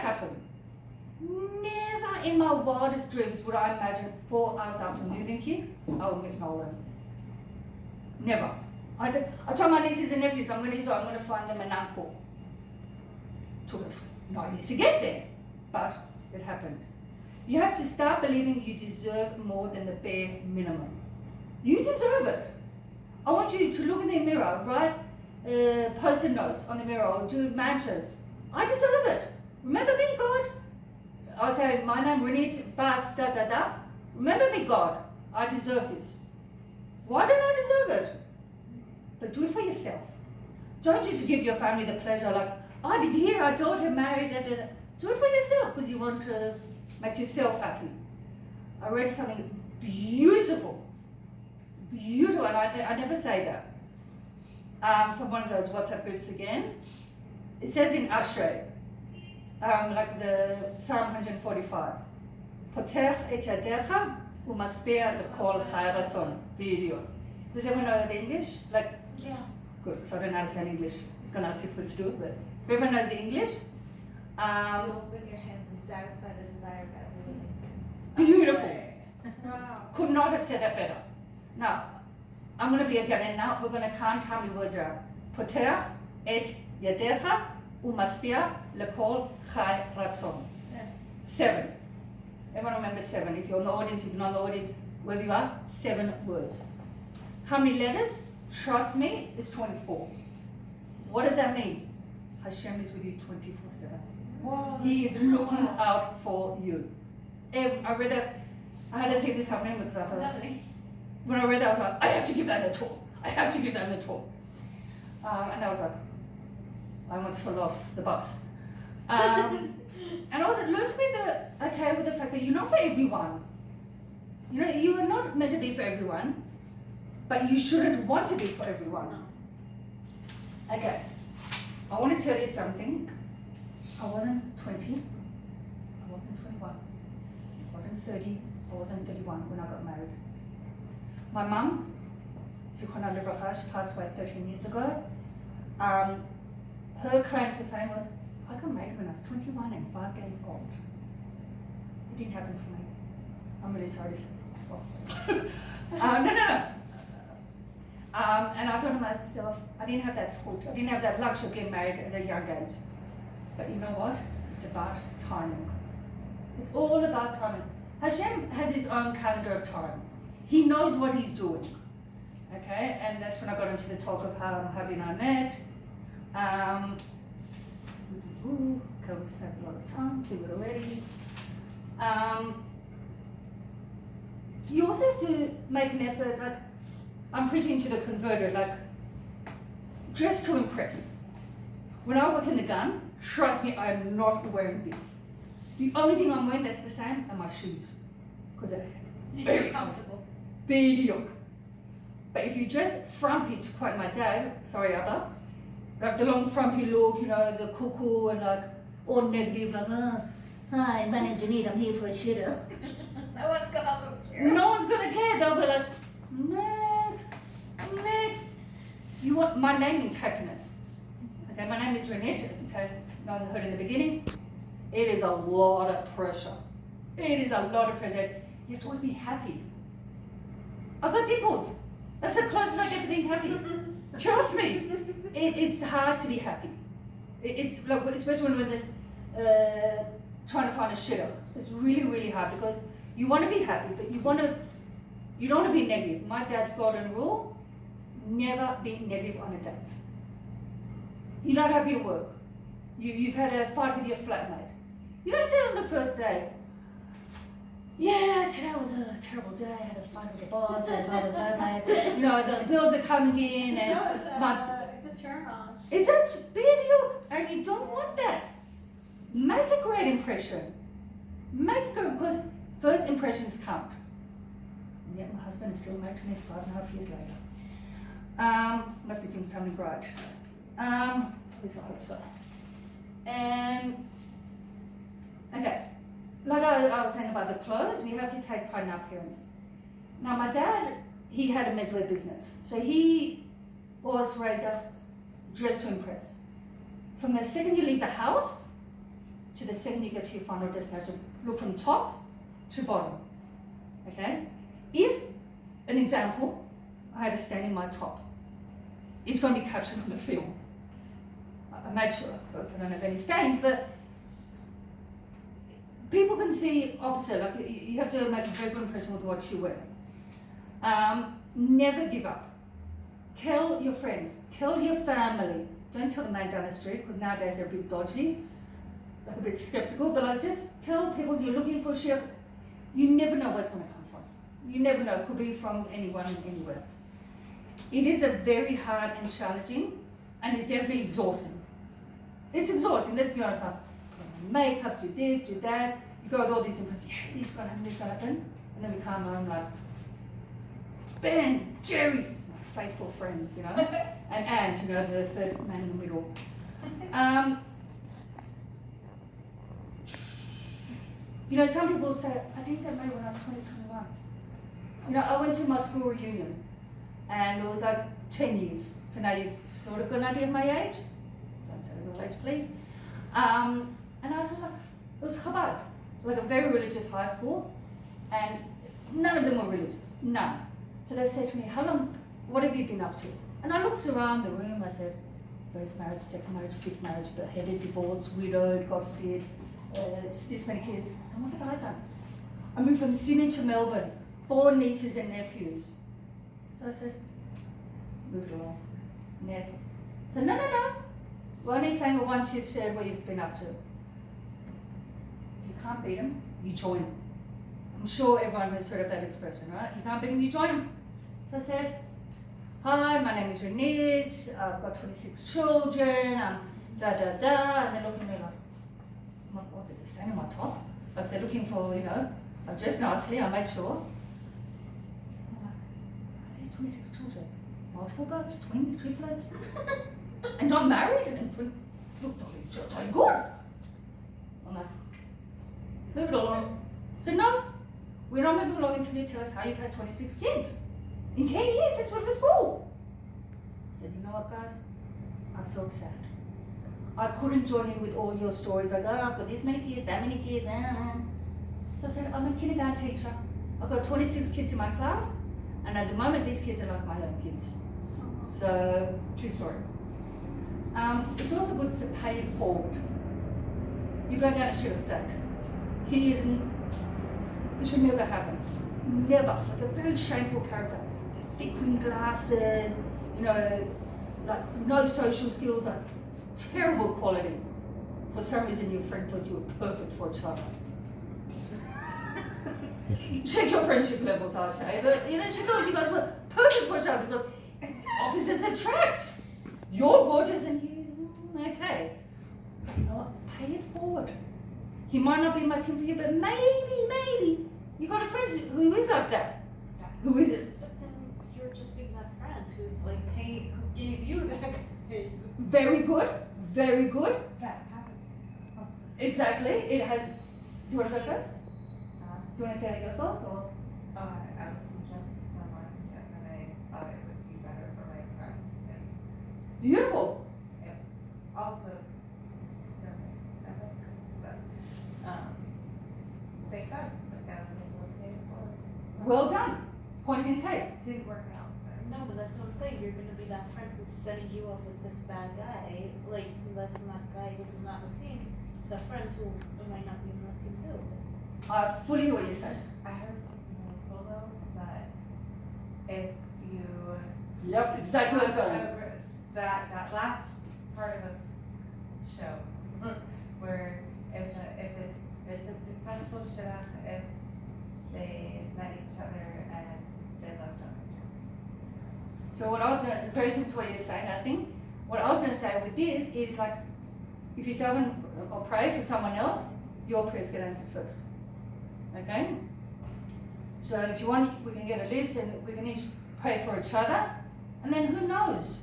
happen. Never in my wildest dreams would I imagine 4 hours after moving here, I would get Nolan. Never. I told my nieces and nephews, I'm going to find them an uncle. Took us 9 years to get there, but it happened. You have to start believing you deserve more than the bare minimum. You deserve it. I want you to look in the mirror, write post-it notes on the mirror, or do mantras. I deserve it. Remember me, God. I'll say, my name, Renit, but da. Remember me, God. I deserve this. Why don't I deserve it? But do it for yourself. Don't just give your family the pleasure, like, oh, did you hear our daughter married? Da. Do it for yourself because you want to make yourself happy. I read something beautiful, and I never say that, from one of those WhatsApp groups again. It says in Ashrei, like the Psalm 145, Potech et yadecha umaspea lekol chai ratzon. Video. Does everyone know the English? Like, yeah. Good, because I don't understand English. I was going to ask you first to do it, but if everyone knows the English. You open your hands and satisfy the desire of everyone. Beautiful. Wow. Could not have said that better. Now, I'm going to be again, and now we're going to count how many words are. Potech et yadecha umaspia lekol chai ratzon. 7. Everyone remembers 7. If you're in the audience, if you're not in the audience, wherever you are, 7 words. How many letters? Trust me, it's 24. What does that mean? Hashem is with you 24/7. Wow. He is looking out for you. I read that, I had to say this happening because I thought, Lovely. when I read that, I was like, I have to give that a talk. I have to give that a talk. And I was like, I almost fell off the bus. And I was learned to be okay with the fact that you're not for everyone. You know, you are not meant to be for everyone, but you shouldn't want to be for everyone. Okay, I want to tell you something. I wasn't 20, I wasn't 21, I wasn't 30, I wasn't 31 when I got married. My mum, Zichronah Livracha, she passed away 13 years ago. Her claim to fame was, I got married when I was 21 and 5 days old. It didn't happen for me. I'm really sorry to say. Well, no. And I thought to myself, I didn't have that schut, I didn't have that luxury of getting married at a young age. But you know what? It's about timing. It's all about timing. Hashem has his own calendar of time. He knows what he's doing. Okay, and that's when I got into the talk of how Habi and I met. Okay, we saved a lot of time, do it already. You also have to make an effort, like, I'm preaching to the converted, like, dress to impress. When I work in the gun, trust me, I am not wearing this. The only thing I'm wearing that's the same are my shoes. Because they're very comfortable. Bediok. But if you dress frumpy, to quote my dad, sorry Abba, like the long frumpy look, you know, the cuckoo and like all negative, like, hi, my name's Janine, I'm here for a shitter. No one's gonna care. No one's gonna care. They'll be like, next. You want, my name means happiness. Okay, my name is Renette, in case no one heard in the beginning. It is a lot of pressure. It is a lot of pressure. You have to always be happy. I've got dimples. That's the closest I get to being happy. Trust me. It's hard to be happy. It's like, especially when there's trying to find a shitter. It's really, really hard because you want to be happy, but you don't want to be negative. My dad's golden rule: never be negative on a date. You're not happy at work. You've had a fight with your flatmate. You don't say on the first day, yeah, today was a terrible day, I had a fight with the boss, I had a fight with the flatmate, you know, the bills are coming in, and No, it's a turn on. It's a video, and you don't want that. Make a great impression. Make a great, because first impressions count. And yet my husband is still married to me 5.5 years later. Must be doing something right. At least I hope so. And, okay, like I was saying about the clothes, we have to take pride in our appearance. Now my dad, he had a menswear business, so he always raised us dress to impress. From the second you leave the house, to the second you get to your final destination. Look from top to bottom. Okay? If, an example, I had a stand in my top, it's going to be captured from the film. I made sure I don't have any stains, but people can see opposite. Like you have to make a very good impression with what you wear. Never give up. Tell your friends, tell your family. Don't tell the man down the street, because nowadays they're a bit dodgy, like a bit skeptical, but like just tell people you're looking for a chef. You never know where it's going to come from. You never know. It could be from anyone and anywhere. It is a very hard and challenging, and it's definitely exhausting. It's exhausting, let's be honest. Makeup, do this, do that. You go with all these impressions, yeah, this is going to happen, this is going to happen. And then we come home like, Ben, Jerry, my faithful friends, you know, and Anne's, you know, the third man in the middle. You know, some people say, I didn't get married when I was 20, 21. You know, I went to my school reunion, and it was like 10 years. So now you've sort of got an idea of my age. Don't say the real age, please. And I felt like it was Chabad, like a very religious high school, and none of them were religious, none. So they said to me, how long, what have you been up to? And I looked around the room, I said, first marriage, second marriage, fifth marriage, beheaded, divorced, widowed, God forbid, this many kids. And what have I done? I moved from Sydney to Melbourne, 4 nieces and nephews. So I said, move it along, next. So no. We're only saying it once you've said what you've been up to. If you can't beat them, you join them. I'm sure everyone has heard of that expression, right? You can't beat them, you join them. So I said, hi, my name is Renit, I've got 26 children, I'm and they're looking at me like, what, there's a stain on my top? Like they're looking for, you know, I dressed nicely, I made sure. I'm like, 26 children, multiple births, twins, triplets, and not married, and look, jolly good. I'm like, move it along. So no, we're not moving along until you tell us how you've had 26 kids. In 10 years since we were school. I said, you know what, guys? I felt sad. I couldn't join in with all your stories, like, oh, I've got this many kids, that many kids, So I said, I'm a kindergarten teacher. I've got 26 kids in my class, and at the moment, these kids are like my own kids. So, true story. It's also good to pay it forward. You go down a shoot of date. It should never happen. Never. Like a very shameful character. Thick rimmed glasses, you know, like no social skills, like terrible quality. For some reason your friend thought you were perfect for each other. Check your friendship levels, I say, but you know, she thought you guys were perfect for each other because opposites attract. You're gorgeous and he's okay. You know what? Pay it forward. He might not be my team for you, but maybe you got a friend who is like that. Who is it? But then you're just being that friend who's like paying, who gave you that. Very good. Very good. That's happened. Exactly. It has. Do you want to go first? Do you want to say your thought or? I was suggesting someone and then I thought it would be better for my friend and Beautiful. also but thank God that was okay for it. Well done. Point in case. Didn't work out. No, but that's what I'm saying. You're gonna be that friend who's setting you up with this bad guy. Like, that's not guy, this is not a team. It's a friend who might not be in that team too. I fully hear what you said. I heard something really cool though, that if you Yep, exactly what's going. that last part of the show where if it's a successful chef if they met each other and they loved on each other. So what I was gonna, very similar to what you're saying, I think, what I was gonna say with this is like, if you daven or pray for someone else, your prayers get answered first. Okay? So if you want, we can get a list and we can each pray for each other, and then who knows?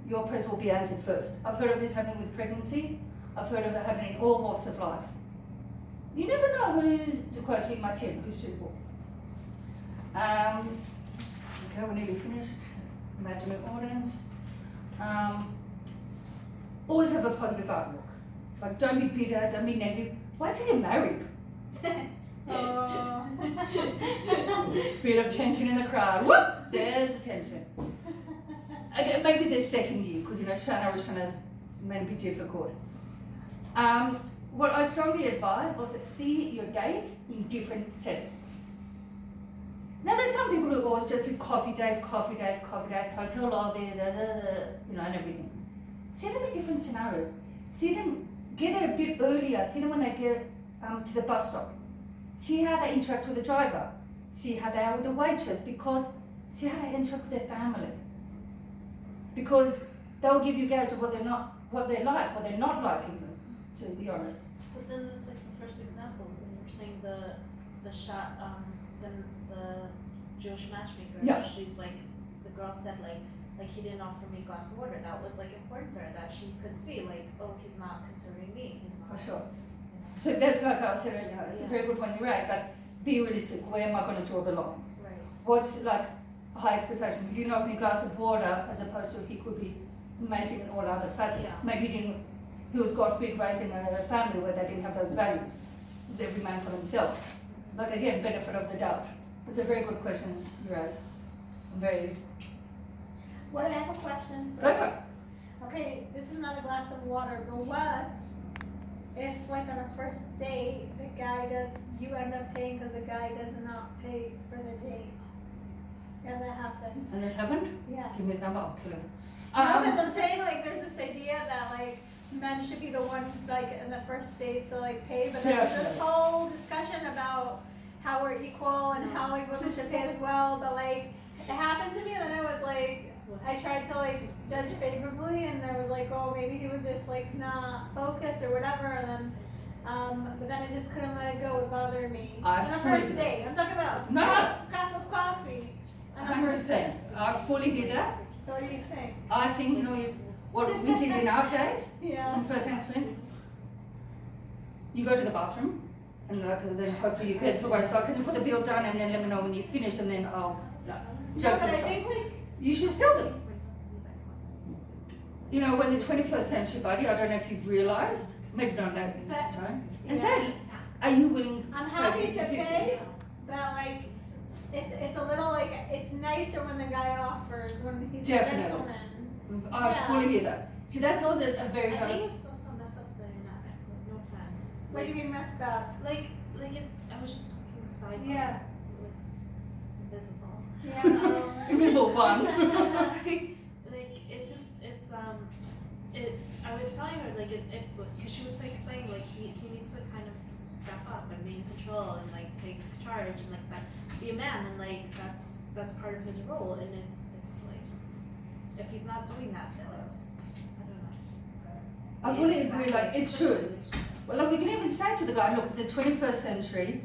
Your prayers will be answered first. I've heard of this happening with pregnancy. I've heard of it happening in all walks of life. You never know who, to quote you, my team, who's suitable. Okay, we're nearly finished. Imaginary audience. Always have a positive outlook. Like, don't be bitter, don't be negative. Wait till you're married. Oh. Bit of tension in the crowd. Whoop! There's the tension. Okay, maybe the second year, because Shana Rishana's meant to be difficult. What I strongly advise was to see your dates in different settings. Now there's some people who always just do coffee dates, hotel lobby, and everything. See them in different scenarios. See them get there a bit earlier. See them when they get to the bus stop. See how they interact with the driver. See how they are with the waitress. Because see how they interact with their family. Because they'll give you a gauge of what they're like, what they're not like, even, to be honest. But then that's like the first example when you were saying the shot, then the Jewish matchmaker. Yeah. She's like, the girl said like he didn't offer me a glass of water. That was like important to her, that she could see like, oh, he's not considering me. He's not. For sure. So that's like I said earlier, it's a very good point you raised. Like, be realistic. Where am I going to draw the line? Right. What's like a high expectation? He didn't offer me a glass of water, as opposed to he could be amazing in all other facets. Yeah. Maybe he was God forbid raising a family where they didn't have those values. It's every man for themselves. Like again, benefit of the doubt. It's a very good question you raised. What, I have a question. Go for it. Okay, this is not a glass of water, but what if, like, on a first date, you end up paying because the guy does not pay for the date? Yeah, that happened. And this happened? Yeah. Give me his number, I'll kill him. Because I'm saying, like, there's this idea that, like, men should be the ones, like, in the first date to, like, pay, but there's this Definitely. whole discussion about how we're equal and how, like, women should pay as well, but, like, it happened to me, and then I was, like, I tried to, like, judge favorably, and I was like, oh, maybe he was just, like, not focused or whatever, and then, but then I just couldn't let it go. It bothered me. I On a fully- first date. I'm talking about No. a cup of coffee. On a first 100%. date. I fully hear that. So what do you think? I think, what we did in our dates, Yeah. on first experience, you go to the bathroom, and then hopefully you get to the so can you put the bill down and then let me know when you finish, and then I'll, No, jokes but I aside. think, like, You should sell them. We're in the 21st century, buddy. I don't know if you've realised. Maybe not that But- time. And yeah. say, are you willing I'm to happy pay to 50-50? pay, but, like, it's a little, like, it's nicer when the guy offers, when he's a Definitely. gentleman. I Yeah. fully hear that. See, that's also a very I kind think of. it's also messed up the dynamic, like, no offense. What do you mean messed up? Like it's, I was just fucking side Yeah. with Invisible. Yeah. Invisible one. like I was telling her like it's like, cause she was like saying like he needs to kind of step up and be in control and like take charge and like that, be a man, and like that's part of his role, and it's like if he's not doing that, then it's, I don't know. I fully Yeah, agree, like, exactly. it's true. Well, like, we can even say to the guy, look, it's the 21st century.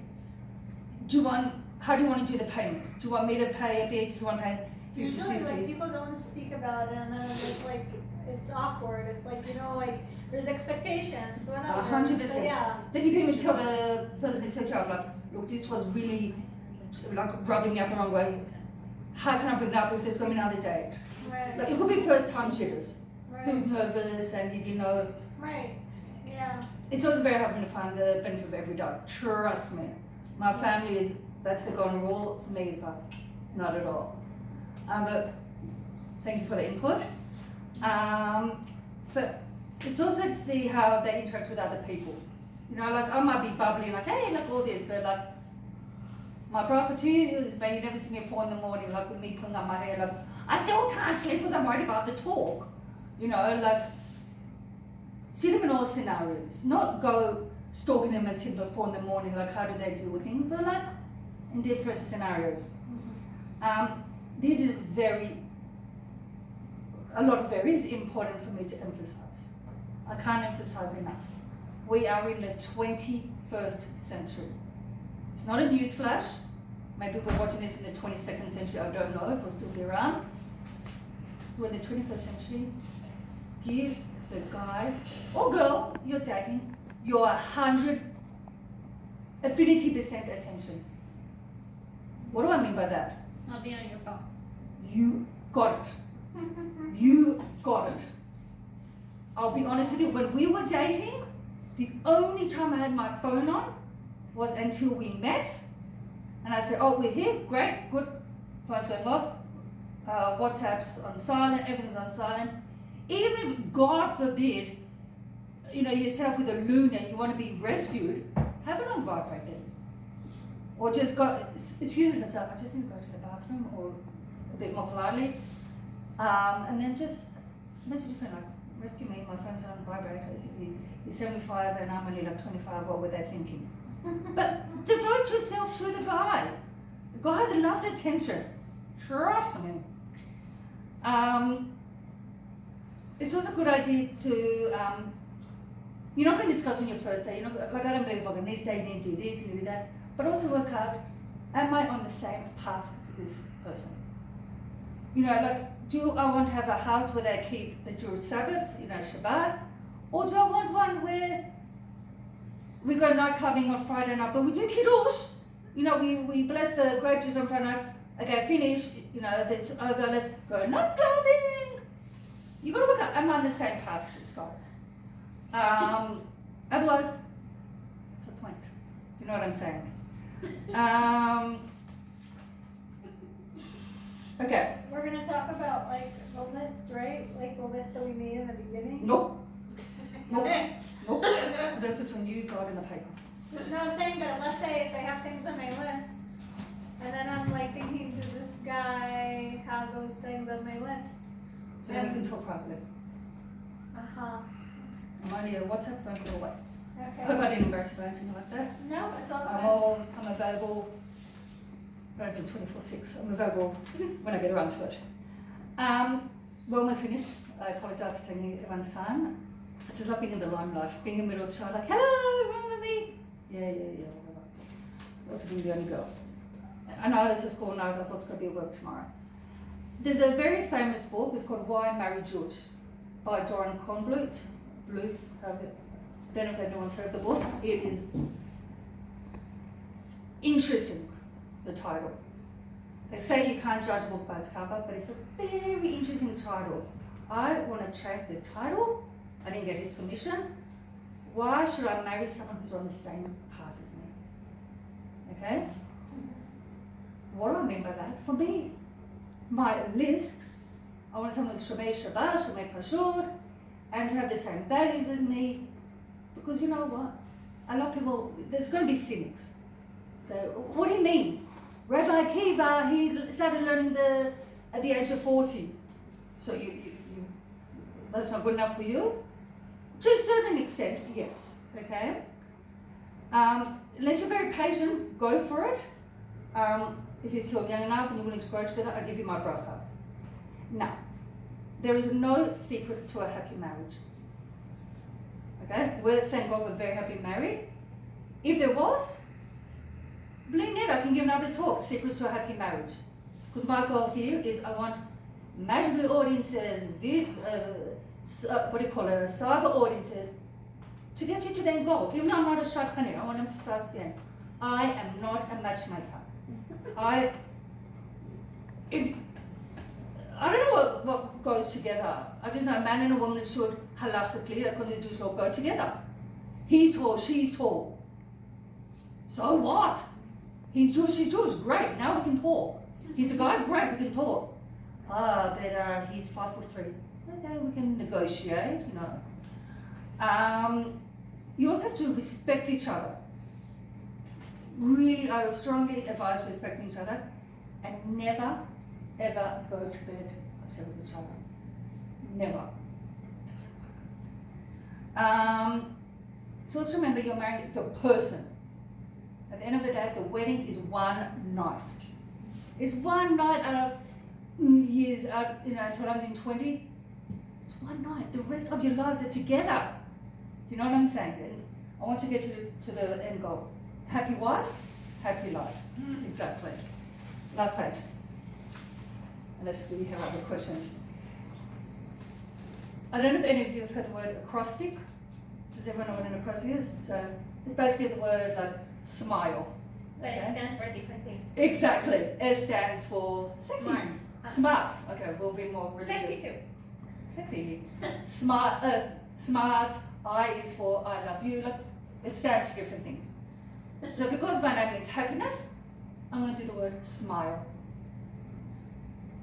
How do you want to do the payment? Do you want me to pay a bit? Do you want to pay 50-50? Usually, like, people don't speak about it, and then it's like, it's awkward. It's like, like, there's expectations, whatever. 100%. But yeah. Then you can even tell the person who set you up, like, look, this was really, like, rubbing me up the wrong way. How can I bring it up if there's going to be another date? Right. Like, it could be first time jitters. Who's Right. nervous and he didn't know. Right. Yeah. It's always very hard to find the benefit of every dog. Trust me. My family that's the golden rule. For me, it's like, not at all. But thank you for the input. But it's also to see how they interact with other people. Like, I might be bubbly, like, hey, look all this, but like, my brother too is, man, you never see me at 4 in the morning, like with me pulling up my hair, like, I still can't sleep because I'm worried about the talk. Like, see them in all scenarios. Not go stalking them at 4 in the morning, like, how do they deal with things, but like, in different scenarios. This is a lot of very important for me to emphasize. I can't emphasize enough. We are in the 21st century. It's not a news flash. Maybe we're watching this in the 22nd century, I don't know if we'll still be around. We're in the 21st century. Give the guy or girl you're dating your 100% attention. What do I mean by that? Not be on your phone. You got it. You got it. I'll be honest with you, when we were dating, The only time I had my phone on was until we met, and I said, "Oh, we're here, great, good." Phone's going off. WhatsApp's on silent. Everything's on silent. Even if, God forbid, you're set up with a loon and you want to be rescued, have it on vibrate then. Or just go, excuse yourself, I just need to go to the bathroom, or a bit more politely. And then just message your friend, like, rescue me, my phone's on vibrate. He's 75 and I'm only like 25, what were they thinking? But devote yourself to the guy. The guys love the attention. Trust me. It's also a good idea to, you're not going to discuss on your first day, like I don't believe, okay, this day you need to do this, you need to do that, but also work out, am I on the same path as this person? Like, do I want to have a house where they keep the Jewish Sabbath, Shabbat, or do I want one where we go night clubbing on Friday night, but we do kiddush, we bless the grape juice on Friday night, okay, finish, this over, let's go night clubbing. You got to work out, am I on the same path as God? Otherwise, what's the point? Do you know what I'm saying? Okay. We're gonna talk about like the list, right? Like the list that we made in the beginning. Nope. Because that's between you, God, and the paper. No, I'm saying, but let's say if I have things on my list, and then I'm like thinking, does this guy have those things on my list? So then we can talk privately. I'm only a WhatsApp phone call away. I hope I didn't embarrass you or anything like that. No, it's all good. I'm available. I've been 24/6. I'm available when I get around to it. We're almost finished. I apologise for taking everyone's time. I just love being in the limelight, being in the middle child, like, hello, remember me? Yeah, whatever. Also being the only girl. I know it's a school night, I thought it's going to be at work tomorrow. There's a very famous book, it's called Why Marry George by Doran Kornbluth. I don't know if anyone's heard of the book. It is interesting, the title. They say you can't judge a book by its cover, but it's a very interesting title. I want to change the title. I didn't get his permission. Why should I marry someone who's on the same path as me? Okay? What do I mean by that? For me, my list, I want someone with Shomei Shabbat, Shomei Kashrut, and to have the same values as me. Because you know what? A lot of people, there's going to be cynics. So, what do you mean? Rabbi Akiva, he started learning at the age of 40. So that's not good enough for you? To a certain extent, yes. Okay? Unless you're very patient, go for it. If you're still young enough and you're willing to grow together, I'll give you my bracha. Now, there is no secret to a happy marriage. Okay? Thank God we're very happy married. If there was, believe it, I can give another talk, secrets to a happy marriage. Because my goal here is I want imaginary audiences, cyber audiences, to get you to then go. Even though I'm not a shadchanit, I want to emphasize again, I am not a matchmaker. I don't know what goes together. I just know a man and a woman should halakhically, according to Jewish law, go together. He's tall, she's tall. So what? He's Jewish, she's Jewish, great, now we can talk. He's a guy, great, we can talk. But he's 5'3". Okay, we can negotiate, You also have to respect each other. Really, I would strongly advise respecting each other and never, ever go to bed upset with each other. Never. It doesn't work. So let's remember you're marrying the person. At the end of the day, the wedding is one night. It's one night out of years, until I'm 20. It's one night. The rest of your lives are together. Do you know what I'm saying? And I want to get you to the end goal. Happy wife, happy life. Exactly. Last page. Unless we have other questions. I don't know if any of you have heard the word acrostic. Does everyone know what an acrostic is? So it's basically the word like smile. But it stands for different things. Exactly. S stands for sexy. Smart. Smart. Okay, we'll be more religious. Sexy too. Sexy. Smart. Smart. I is for I love you. Like, it stands for different things. So because my name means happiness, I'm going to do the word smile.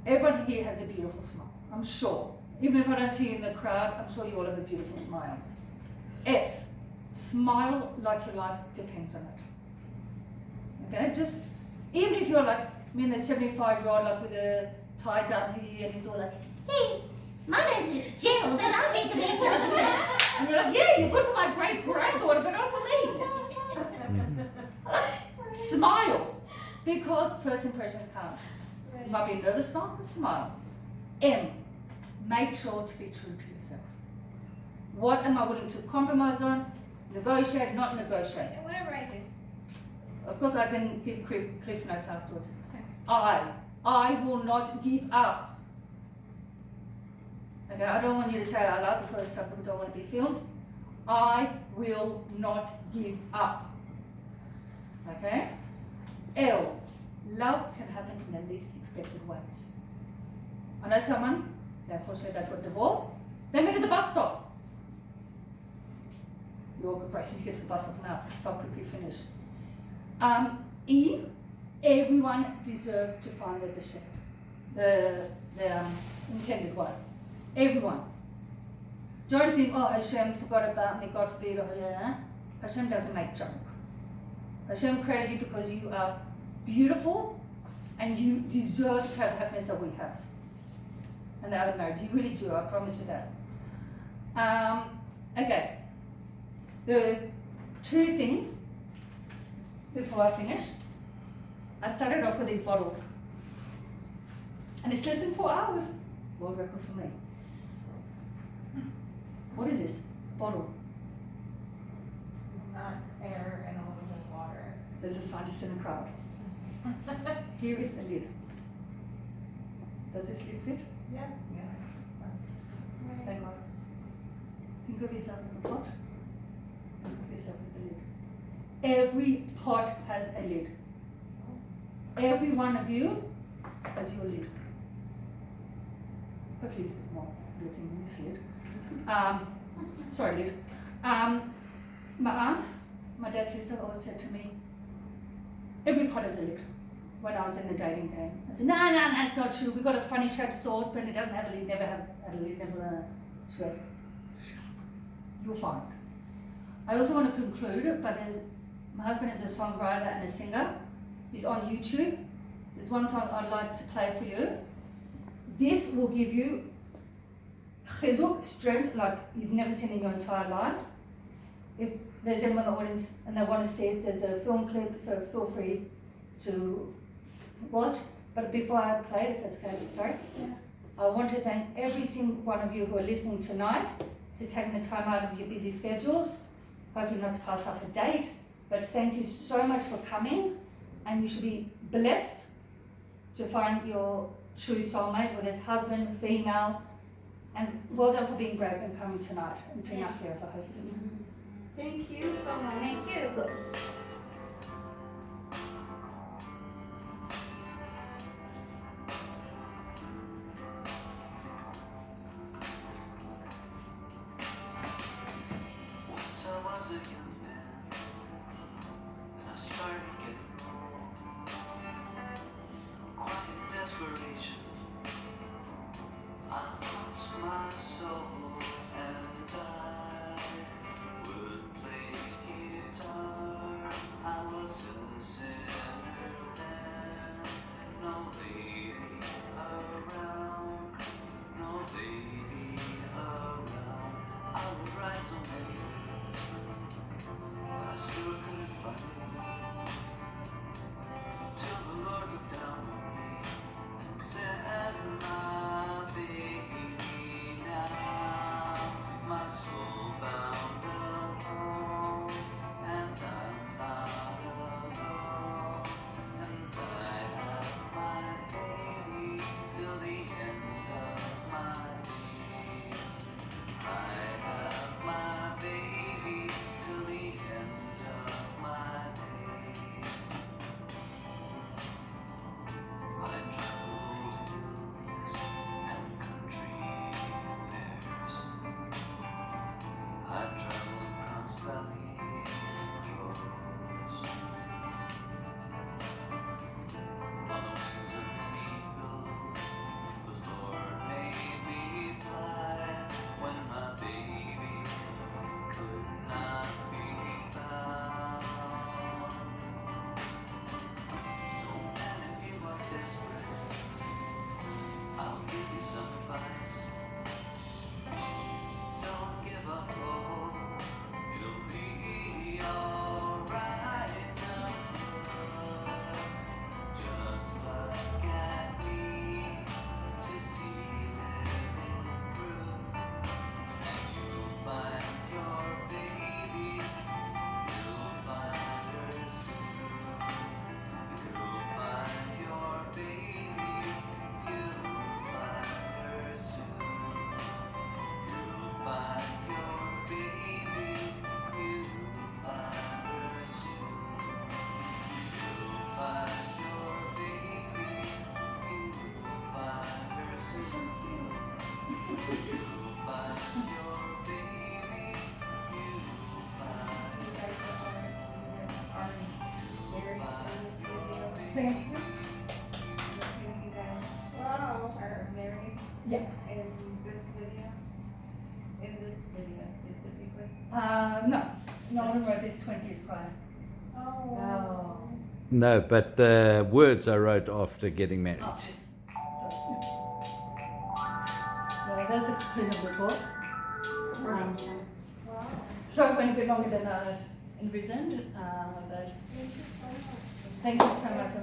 Everyone here has a beautiful smile, I'm sure. Even if I don't see you in the crowd, I'm sure you all have a beautiful smile. S, smile like your life depends on it. Okay, just, even if you're like me and the 75-year-old like with a tie down here and he's all like, Hey, my name's Gerald and I make a big television. and you're like, yeah, you're good for my great-granddaughter, but not for me. Smile, because first impressions count. You might be nervous now, but smile. M, make sure to be true to yourself. What am I willing to compromise on, negotiate, not negotiate? And what I write this? Of course, I can give cliff notes afterwards. I will not give up. Okay, I don't want you to say I love because some people don't want to be filmed. I will not give up. Okay? L, love can happen in the least expected ways. I know someone, unfortunately they got divorced, they met at the bus stop. You're racing to get to the bus stop now, so I'll quickly finish. E, everyone deserves to find their bishop, the intended one. Everyone. Don't think, oh, Hashem forgot about me, God forbid, or Hashem doesn't make junk. Hashem created you because you are beautiful and you deserve to have happiness that we have. And the other married, you really do, I promise you that. Okay. There are two things before I finish. I started off with these bottles. And it's less than 4 hours. World record for me. What is this? Bottle. Air and a little bit of water. There's a scientist in the crowd. Here is the lid. Does this lid fit? Yeah. Thank God. Think of yourself as the pot. Think of yourself as the lid. Every pot has a lid. Every one of you has your lid. Hopefully it's a bit more looking in this lid. Sorry, lid. My aunt, my dad's sister always said to me, every pot has a lid. When I was in the dating game, I said, no, that's not true. We got a funny shaped saucepan, it doesn't have a lid, never had a lid, never. She goes, you'll find. I also want to conclude, but my husband is a songwriter and a singer. He's on YouTube. There's one song I'd like to play for you. This will give you chizuk, strength, like you've never seen in your entire life. If there's anyone in the audience and they want to see it, there's a film clip, so feel free to watch. But before I play it, if that's okay, sorry. Yeah. I want to thank every single one of you who are listening tonight to taking the time out of your busy schedules. Hopefully not to pass up a date, but thank you so much for coming, and you should be blessed to find your true soulmate, whether it's husband, female, and well done for being brave and coming tonight and to Nakia for hosting. Thank you so much. Thank you. Once I was a young man, and I started getting old. Quiet desperation, I lost my soul, and I would play guitar Sing it to you. You guys Wow. are married? Yeah. In this video? In this video specifically? No. Nolan wrote this 20 years prior. Oh. No. No, but the words I wrote after getting married. Oh, it's, so that's a conclusion of the talk. Wow. So it went a bit longer than I envisioned, but Thank you so much. thank you so much.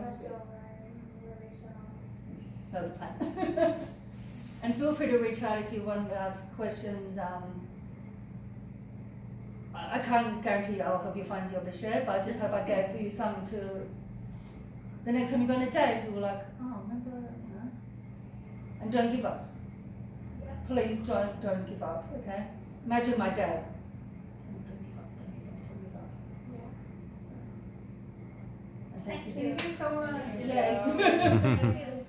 That was the plan. And feel free to reach out if you want to ask questions. I can't guarantee I'll help you find your bishop, but I just hope I gave you something to. The next time you go on a date, you're like, oh, remember, you know. And don't give up. Please don't give up, okay? Imagine my dad. Don't give up. And Thank you so much. Yay. Thank you.